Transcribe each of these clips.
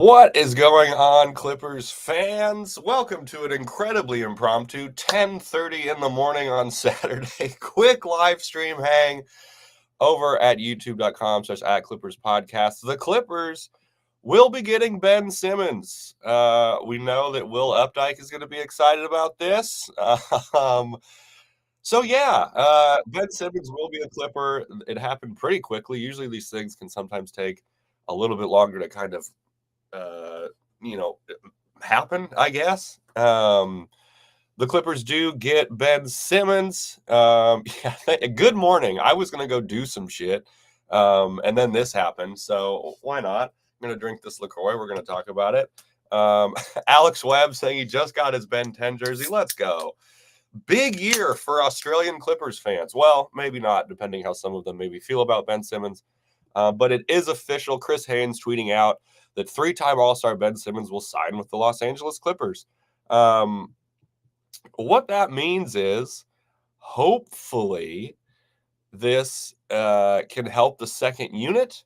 What is going on, Clippers fans? Welcome to an incredibly impromptu 10:30 in the morning on Saturday quick live stream hang over at youtube.com/@ClippersPodcast. The Clippers will be getting Ben Simmons. We know that Will Updike is going to be excited about this. Ben Simmons will be a Clipper. It happened pretty quickly. Usually these things can sometimes take a little bit longer to kind of uh, happen, I guess. The Clippers do get Ben Simmons. Good morning. I was going to go do some shit, and then this happened. So why not? I'm going to drink this LaCroix. We're going to talk about it. Alex Webb saying he just got his Ben 10 jersey. Let's go. Big year for Australian Clippers fans. Well, maybe not, depending how some of them maybe feel about Ben Simmons. But it is official. Chris Haynes tweeting out that three-time All-Star Ben Simmons will sign with the Los Angeles Clippers. What that means is, hopefully, this can help the second unit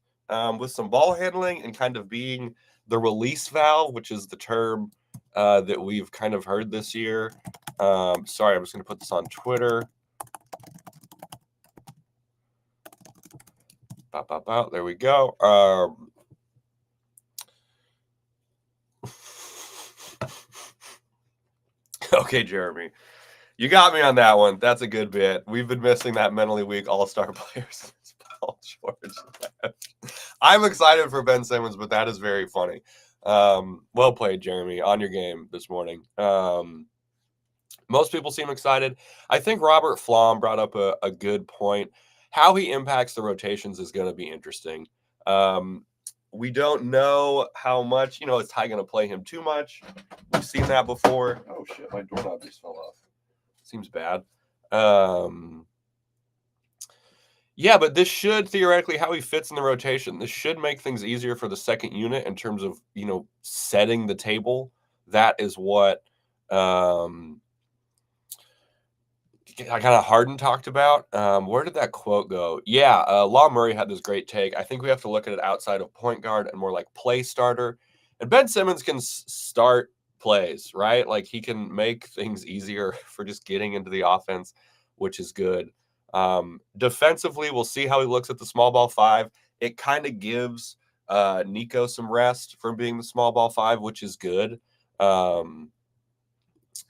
with some ball handling and kind of being the release valve, which is the term that we've kind of heard this year. Sorry, I'm just going to put this on Twitter. There we go. Okay, Jeremy, you got me on that one. That's a good bit. We've been missing that mentally weak all-star player since Paul George left. I'm excited for Ben Simmons, but that is very funny. Well played, Jeremy, on your game this morning. Most people seem excited. I think Robert Flom brought up a good point. How he impacts the rotations is going to be interesting. We don't know how much, is Ty going to play him too much? We've seen that before. Oh, shit, my doorknob just fell off. Seems bad. But this should theoretically, how he fits in the rotation, this should make things easier for the second unit in terms of, setting the table. That is what I kind of Harden talked about. Where did that quote go? Law Murray had this great take. I think we have to look at it outside of point guard and more like play starter. And Ben Simmons can start plays, right? Like he can make things easier for just getting into the offense, which is good. Defensively, we'll see how he looks at the small ball five. It kind of gives Nico some rest from being the small ball five, which is good. So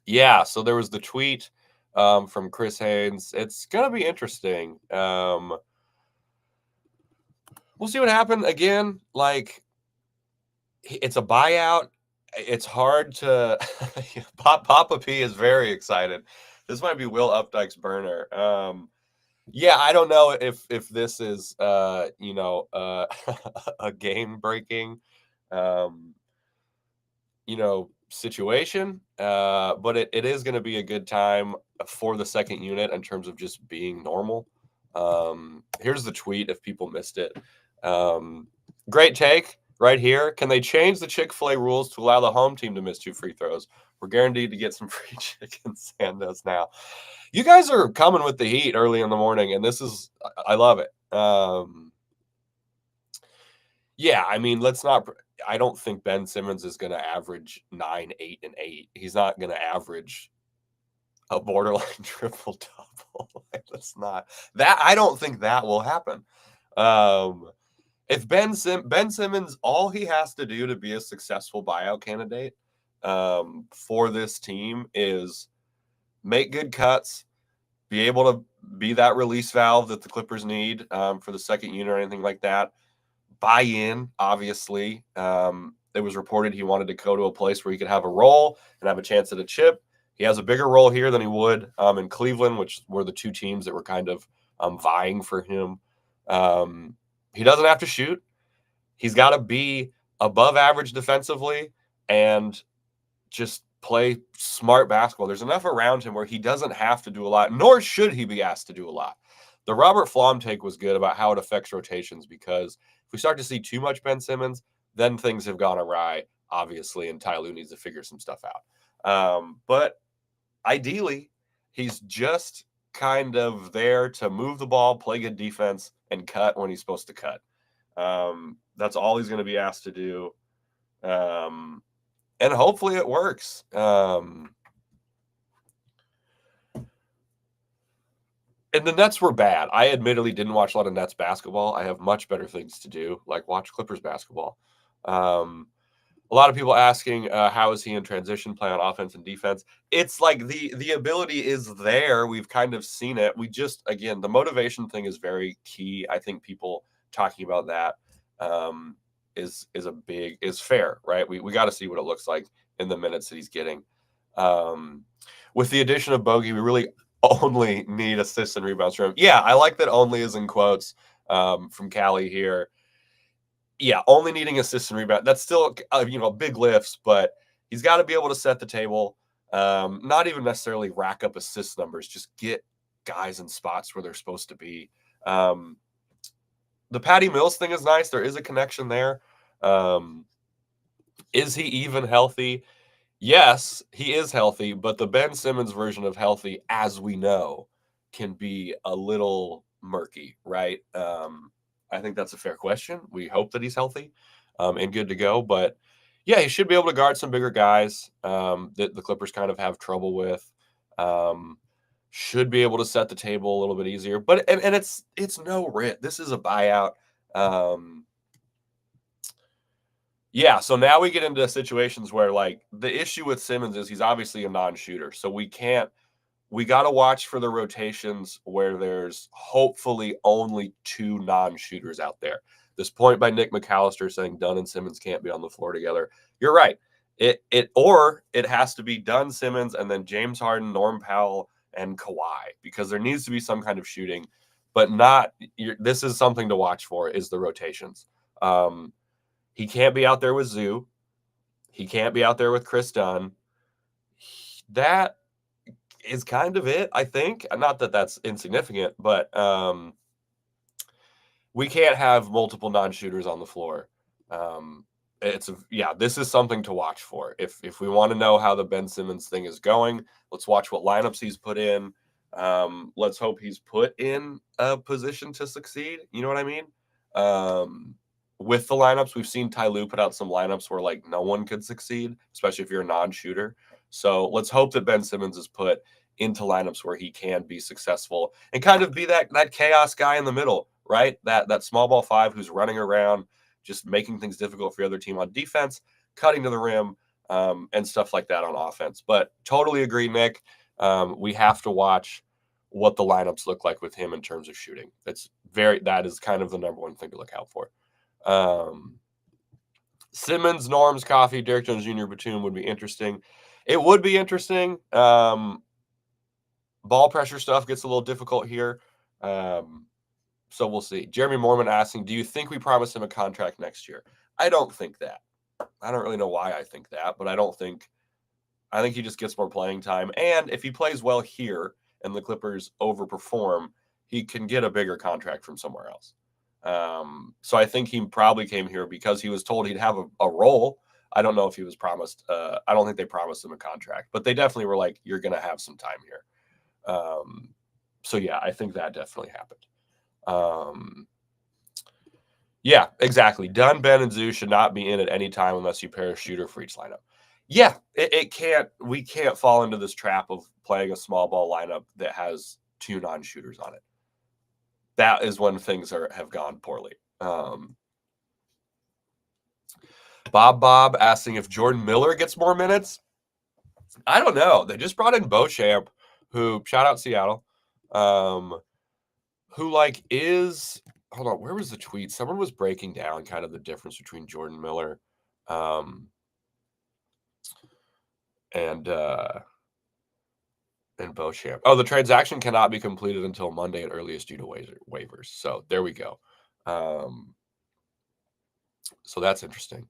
there was the tweet from Chris Haynes. It's going to be interesting. We'll see what happens. Again, like, it's a buyout. It's hard to Papa P is very excited. This might be Will Updike's burner. I don't know if this is a game breaking situation, but it is going to be a good time for the second unit in terms of just being normal. Here's the tweet if people missed it. Great take right here. Can they change the Chick-fil-A rules to allow the home team to miss 2 free throws? We're guaranteed to get some free chicken sandals now. You guys are coming with the heat early in the morning, and I love it. I don't think Ben Simmons is going to average 9, 8, and 8. He's not going to average a borderline triple double. That's not that. I don't think that will happen. If Ben Simmons, all he has to do to be a successful buyout candidate for this team is make good cuts, be able to be that release valve that the Clippers need for the second unit or anything like that. Buy in, obviously. It was reported he wanted to go to a place where he could have a role and have a chance at a chip. He has a bigger role here than he would in Cleveland, which were the two teams that were kind of vying for him. He doesn't have to shoot. He's got to be above average defensively and just play smart basketball. There's enough around him where he doesn't have to do a lot, nor should he be asked to do a lot. The Robert Flom take was good about how it affects rotations, because if we start to see too much Ben Simmons, then things have gone awry, obviously, and Ty Lue needs to figure some stuff out. But ideally, he's just kind of there to move the ball, play good defense, and cut when he's supposed to cut. That's all he's going to be asked to do. And hopefully it works. And the Nets were bad. I admittedly didn't watch a lot of Nets basketball. I have much better things to do, like watch Clippers basketball. A lot of people asking, how is he in transition play on offense and defense? It's like the ability is there. We've kind of seen it. We just, again, the motivation thing is very key. I think people talking about that is fair, right? We got to see what it looks like in the minutes that he's getting. With the addition of Bogey, we really only need assists and rebounds from him. Yeah, I like that only is in quotes from Callie here. Yeah, only needing assists and rebound. That's still, big lifts, but he's got to be able to set the table. Not even necessarily rack up assist numbers. Just get guys in spots where they're supposed to be. The Patty Mills thing is nice. There is a connection there. Is he even healthy? Yes, he is healthy, but the Ben Simmons version of healthy, as we know, can be a little murky, right? I think that's a fair question. We hope that he's healthy and good to go. But yeah, he should be able to guard some bigger guys that the Clippers kind of have trouble with. Should be able to set the table a little bit easier. But and it's no risk. This is a buyout. Yeah, so now we get into situations where, like, the issue with Simmons is he's obviously a non-shooter. So we got to watch for the rotations where there's hopefully only two non-shooters out there. This point by Nick McAllister saying Dunn and Simmons can't be on the floor together. You're right. It has to be Dunn, Simmons, and then James Harden, Norm Powell, and Kawhi, because there needs to be some kind of shooting, but this is something to watch for, is the rotations. He can't be out there with Zoo. He can't be out there with Chris Dunn. That is kind of it, I think. Not that that's insignificant, but we can't have multiple non-shooters on the floor. This is something to watch for. If we want to know how the Ben Simmons thing is going, let's watch what lineups he's put in. Let's hope he's put in a position to succeed. You know what I mean? With the lineups, we've seen Ty Lue put out some lineups where, like, no one could succeed, especially if you're a non-shooter. So let's hope that Ben Simmons is put into lineups where he can be successful and kind of be that chaos guy in the middle, right? That small ball five who's running around, just making things difficult for the other team on defense, cutting to the rim, and stuff like that on offense. But totally agree, Nick. We have to watch what the lineups look like with him in terms of shooting. That is kind of the number one thing to look out for. Simmons, Norms, Coffee, Derek Jones Jr., Batum would be interesting. It would be interesting. Ball pressure stuff gets a little difficult here. So we'll see. Jeremy Mormon asking, do you think we promised him a contract next year? I don't think that. I don't really know why I think that, but I think he just gets more playing time. And if he plays well here and the Clippers overperform, he can get a bigger contract from somewhere else. So I think he probably came here because he was told he'd have a role. I don't know if he was promised. I don't think they promised him a contract, but they definitely were like, you're going to have some time here. So yeah, I think that definitely happened. Yeah, exactly. Dunn, Ben, and Zoo should not be in at any time unless you pair a shooter for each lineup. Yeah, we can't fall into this trap of playing a small ball lineup that has two non-shooters on it. That is when things have gone poorly. Bob asking if Jordan Miller gets more minutes. I don't know. They just brought in Beauchamp, who, shout out Seattle, who is, hold on, where was the tweet? Someone was breaking down kind of the difference between Jordan Miller and Beauchamp. Oh, the transaction cannot be completed until Monday at earliest due to waivers. So there we go. So that's interesting.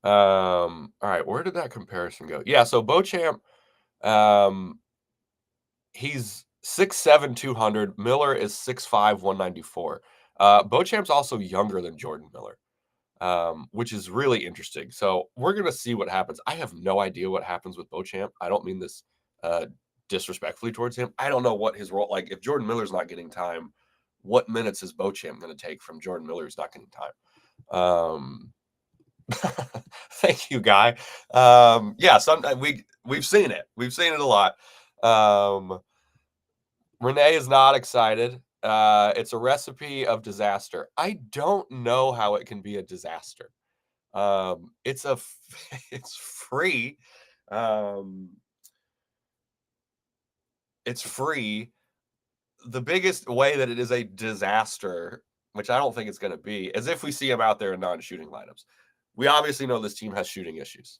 All right, where did that comparison go? Yeah, so Beauchamp, he's 6'7", 200. Miller is 6'5", 194. Beauchamp's also younger than Jordan Miller, which is really interesting. So we're going to see what happens. I have no idea what happens with Beauchamp. I don't mean this disrespectfully towards him. I don't know what his role, like, if Jordan Miller's not getting time, what minutes is Beauchamp going to take from Jordan Miller who's not getting time? Thank you, Guy. Yeah, we've seen it. We've seen it a lot. Renee is not excited. It's a recipe of disaster. I don't know how it can be a disaster. It's it's free. Um, it's free. The biggest way that it is a disaster, which I don't think it's going to be, is if we see him out there in non-shooting lineups. We obviously know this team has shooting issues.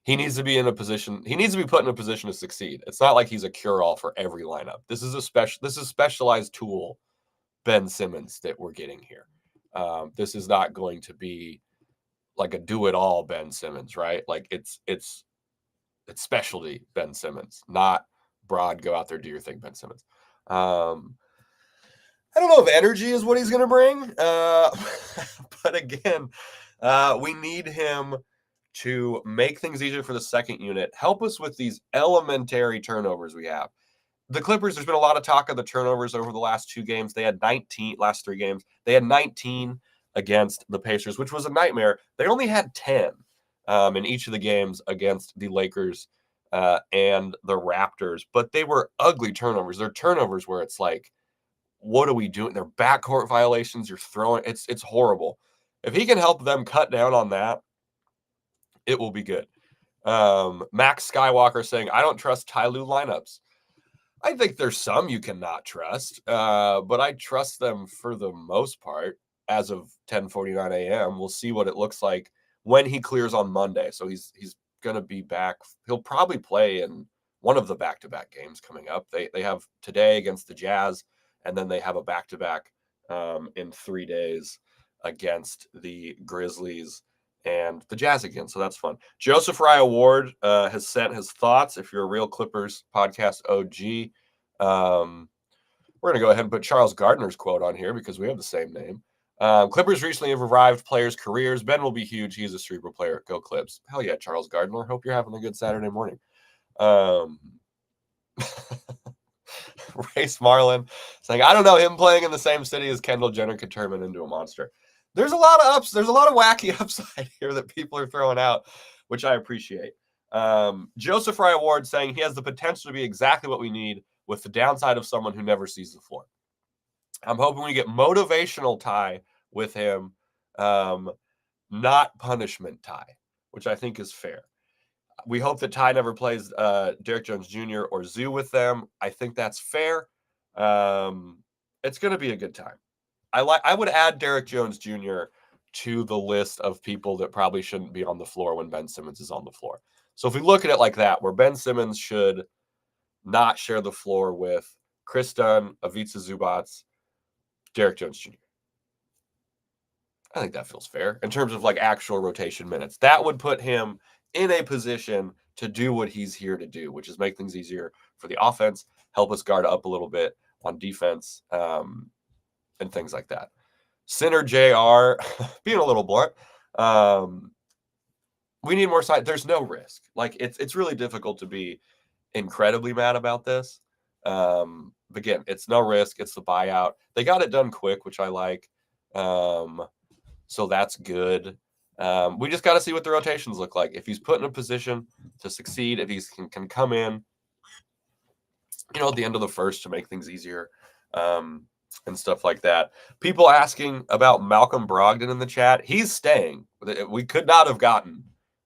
He needs to be in a position. He needs to be put in a position to succeed. It's not like he's a cure-all for every lineup. This is specialized tool Ben Simmons that we're getting here. This is not going to be like a do-it-all Ben Simmons, right? Like it's specialty Ben Simmons, not broad, go out there, do your thing, Ben Simmons. I don't know if energy is what he's going to bring, but again, we need him to make things easier for the second unit, help us with these elementary turnovers we have. The Clippers, there's been a lot of talk of the turnovers over the last 2 games. They had 19, last 3 games. They had 19 against the Pacers, which was a nightmare. They only had 10 in each of the games against the Lakers and the Raptors, but they were ugly turnovers. They're turnovers where it's like, what are we doing? They're backcourt violations. You're throwing. It's horrible. If he can help them cut down on that, it will be good. Max Skywalker saying, I don't trust Ty Lue lineups. I think there's some you cannot trust, but I trust them for the most part as of 10:49 a.m. We'll see what it looks like when he clears on Monday. So he's going to be back. He'll probably play in one of the back-to-back games coming up. They have today against the Jazz, and then they have a back-to-back in 3 days against the Grizzlies and the Jazz again. So that's fun. Joseph Raya Ward has sent his thoughts. If you're a real Clippers podcast OG, we're going to go ahead and put Charles Gardner's quote on here because we have the same name. Clippers recently have revived players' careers. Ben will be huge. He's a cerebral player. Go Clips. Hell yeah, Charles Gardner. Hope you're having a good Saturday morning. Race Marlin saying, I don't know, him playing in the same city as Kendall Jenner could turn him into a monster. There's a lot of ups. There's a lot of wacky upside here that people are throwing out, which I appreciate. Joseph Raya Ward saying he has the potential to be exactly what we need with the downside of someone who never sees the floor. I'm hoping we get motivational Ty with him, not punishment Ty, which I think is fair. We hope that Ty never plays Derrick Jones Jr. or Zoo with them. I think that's fair. It's going to be a good time. I would add Derrick Jones Jr. to the list of people that probably shouldn't be on the floor when Ben Simmons is on the floor. So if we look at it like that, where Ben Simmons should not share the floor with Chris Dunn, Ivica Zubac, Derrick Jones Jr. I think that feels fair in terms of like actual rotation minutes. That would put him in a position to do what he's here to do, which is make things easier for the offense, help us guard up a little bit on defense, and things like that. Center JR, being a little blunt, we need more side. There's no risk. Like it's really difficult to be incredibly mad about this. Again, it's no risk. It's the buyout. They got it done quick, which I like. So that's good. We just got to see what the rotations look like. If he's put in a position to succeed, if he can come in, at the end of the first to make things easier, and stuff like that. People asking about Malcolm Brogdon in the chat. He's staying. We could not have gotten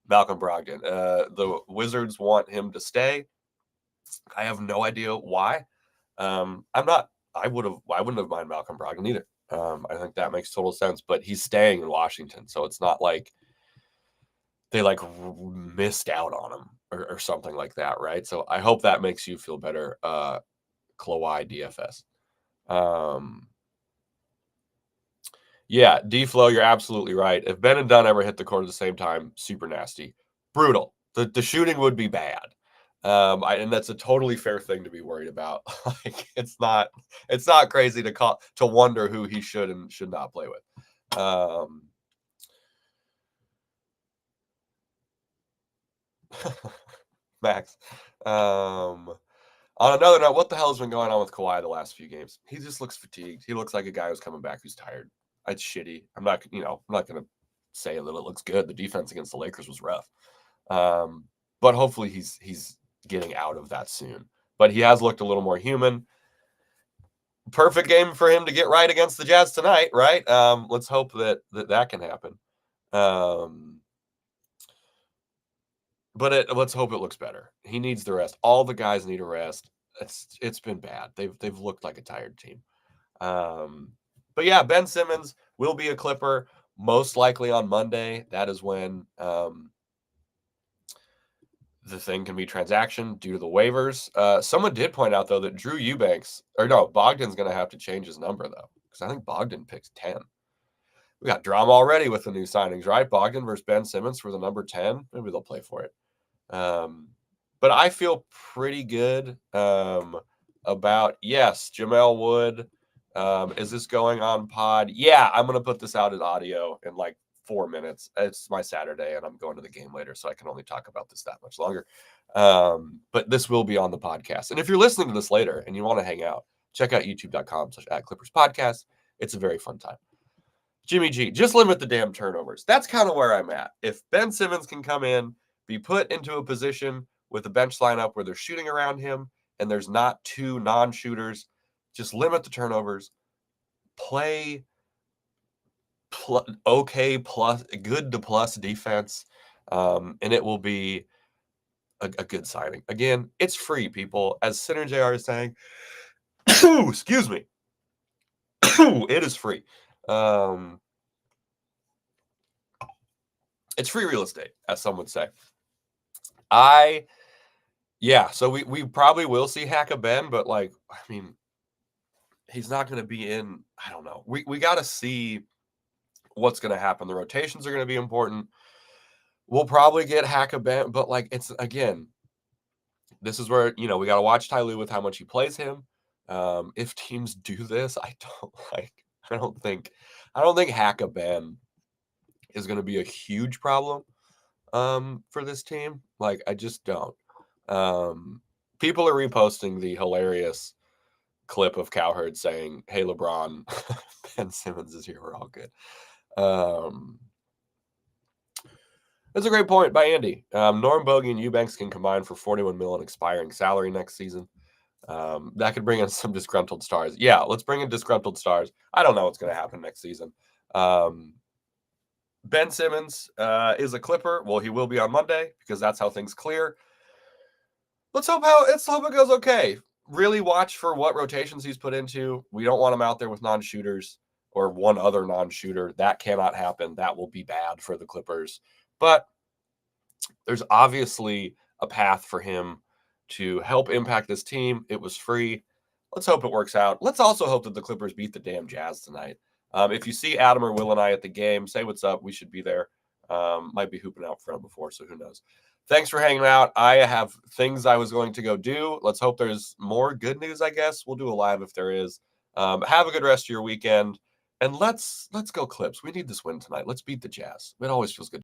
Malcolm Brogdon. The Wizards want him to stay. I have no idea why. I wouldn't have minded Malcolm Brogdon either. I think that makes total sense, but he's staying in Washington, so it's not like they missed out on him or something like that, right? So I hope that makes you feel better, Chloe DFS. Yeah, D-Flow, you're absolutely right. If Ben and Dunn ever hit the court at the same time, super nasty. Brutal. The shooting would be bad. And that's a totally fair thing to be worried about. It's not crazy to wonder who he should and should not play with. Max. On another note, what the hell has been going on with Kawhi the last few games? He just looks fatigued. He looks like a guy who's coming back who's tired. It's shitty. I'm not going to say that it looks good. The defense against the Lakers was rough. But hopefully he's getting out of that soon. But he has looked a little more human. Perfect game for him to get right against the Jazz tonight, right? Let's hope that can happen. But let's hope it looks better. He needs the rest. All the guys need a rest. It's been bad. They've looked like a tired team. But yeah, Ben Simmons will be a Clipper most likely on Monday. That is when the thing can be transaction due to the waivers. Someone did point out though that Bogdan's going to have to change his number though, because I think Bogdan picks 10. We got drama already with the new signings, right? Bogdan versus Ben Simmons for the number 10. Maybe they'll play for it. But I feel pretty good about, yes, Jamel Wood. Is this going on pod? Yeah, I'm going to put this out as audio in like 4 minutes. It's my Saturday and I'm going to the game later, so I can only talk about this that much longer. But this will be on the podcast. And if you're listening to this later and you want to hang out, check out youtube.com/@ClippersPodcast. It's a very fun time. Jimmy G, just limit the damn turnovers. That's kind of where I'm at. If Ben Simmons can come in, be put into a position with a bench lineup where they're shooting around him and there's not two non-shooters, just limit the turnovers, play okay plus good to plus defense, and it will be a good signing. Again, it's free, people. As Center JR is saying, excuse me, it is free. It's free real estate, as some would say. So we probably will see Hacka Ben, but like, I mean, he's not going to be in. I don't know. We got to see what's going to happen. The rotations are going to be important. We'll probably get Hacka Ben, but like, it's again, this is where we got to watch Ty Lue with how much he plays him. If teams do this, I don't think Hacka Ben is going to be a huge problem for this team. Like, I just don't. People are reposting the hilarious clip of Cowherd saying, "Hey, LeBron, Ben Simmons is here. We're all good." That's a great point by Andy. Norm Bogey and Eubanks can combine for $41 million expiring salary next season. That could bring in some disgruntled stars. Yeah, let's bring in disgruntled stars. I don't know what's going to happen next season. Ben Simmons is a Clipper. Well, he will be on Monday because that's how things clear. Let's hope it goes okay. Really watch for what rotations he's put into. We don't want him out there with non-shooters or one other non-shooter. That cannot happen. That will be bad for the Clippers. But there's obviously a path for him to help impact this team. It was free. Let's hope it works out. Let's also hope that the Clippers beat the damn Jazz tonight. If you see Adam or Will and I at the game, say what's up. We should be there. Might be hooping out front before, so who knows. Thanks for hanging out. I have things I was going to go do. Let's hope there's more good news, I guess. We'll do a live if there is. Have a good rest of your weekend. And let's go Clips. We need this win tonight. Let's beat the Jazz. It always feels good.